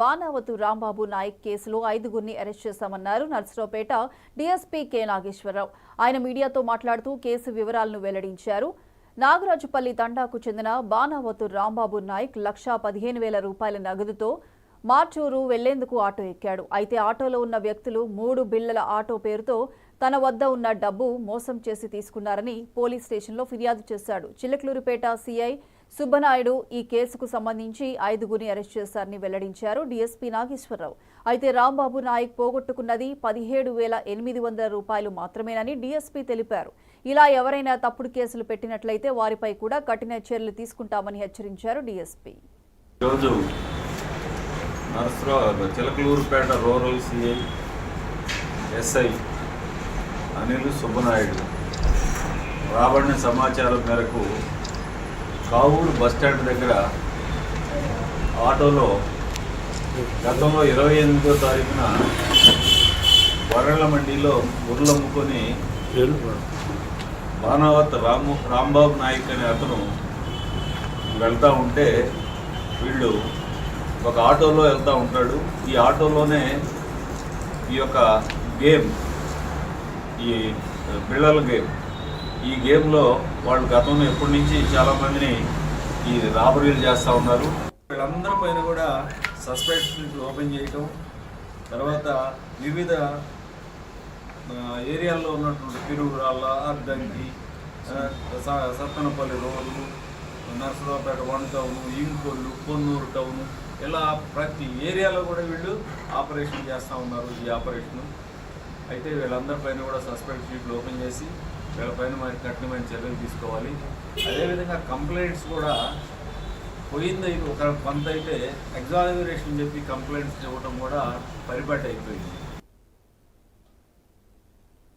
బాణావతు రాంబాబు నాయక్ కేసులో 5గురిని అరెస్ట్ చేశామన్నారు Narasaraopet DSP K Nageswararao. ఆయన మీడియాతో మాట్లాడుతూ కేసు వివరాలను వెల్లడించారు. నాగరాజుపల్లి తండాకు చెందిన బాణావతు రాంబాబు నాయక్ 1,15,000 రూపాయల నగదుతో మార్చూరు వెళ్లేందుకు ఆటో ఎక్కాడు. అయితే ఆటోలో ఉన్న వ్యక్తులు 3 బిళ్లల ఆటో పేరుతో తన వద్ద ఉన్న డబ్బు మోసం చేసి తీసుకున్నారని పోలీస్ స్టేషన్లో ఫిర్యాదు చేశాడు. చిలకలూరుపేట సీఐ సుబ్బనాయుడు ఈ కేసుకు సంబంధించి 5గురిని అరెస్ట్ చేశారని వెల్లడించారు డీఎస్పీ నాగేశ్వరరావు. అయితే రాంబాబు నాయక్ పోగొట్టుకున్నది 17,800 రూపాయలు మాత్రమేనని డీఎస్పీ తెలిపారు. ఇలా ఎవరైనా తప్పుడు కేసులు పెట్టినట్లయితే వారిపై కూడా కఠిన చర్యలు తీసుకుంటామని హెచ్చరించారు DSP. Chilakaluripet rural CI SI Anil Subbanaidu రాబడిన సమాచారం మేరకు కావూరు బస్టాండ్ దగ్గర ఆటోలో గతంలో 28వ తారీఖున వరళ్ల మండీలో గుర్రెలు అమ్ముకొని బాణావత్ రాంబాబు నాయక్ అనే అతను వెళ్తూ ఉంటే వీళ్ళు ఒక ఆటోలో వెళ్తూ ఉంటాడు. ఈ ఆటోలోనే ఈ యొక్క గేమ్, ఈ బిళ్ళల గేమ్, ఈ గేమ్లో వాళ్ళు గతంలో ఎప్పటి నుంచి చాలామందిని ఈ రాబరీలు చేస్తూ ఉన్నారు. వీళ్ళందరి పైన కూడా సస్పెక్ట్ ఓపెన్ చేయటం, తర్వాత వివిధ ఏరియాల్లో ఉన్నటువంటి తిరుగురాళ్ళ, అద్దంకి, సత్తనపల్లి రోడ్లు, నర్సరావుపేట 1 టౌన్, ఇంకొల్లు, పొన్నూరు టౌన్, ఇలా ప్రతి ఏరియాలో కూడా వీళ్ళు ఆపరేషన్ చేస్తూ ఉన్నారు. ఈ ఆపరేషను అయితే వీళ్ళందరిపైన కూడా సస్పెక్ట్ షీట్లు ఓపెన్ చేసి వీళ్ళపైన మరి కఠినమైన చర్యలు తీసుకోవాలి. అదేవిధంగా కంప్లైంట్స్ కూడా పోయింది కొంత అయితే ఎగ్జామినేషన్ చెప్పి కంప్లైంట్స్ ఇవ్వడం కూడా పరిపాటి అయిపోయింది.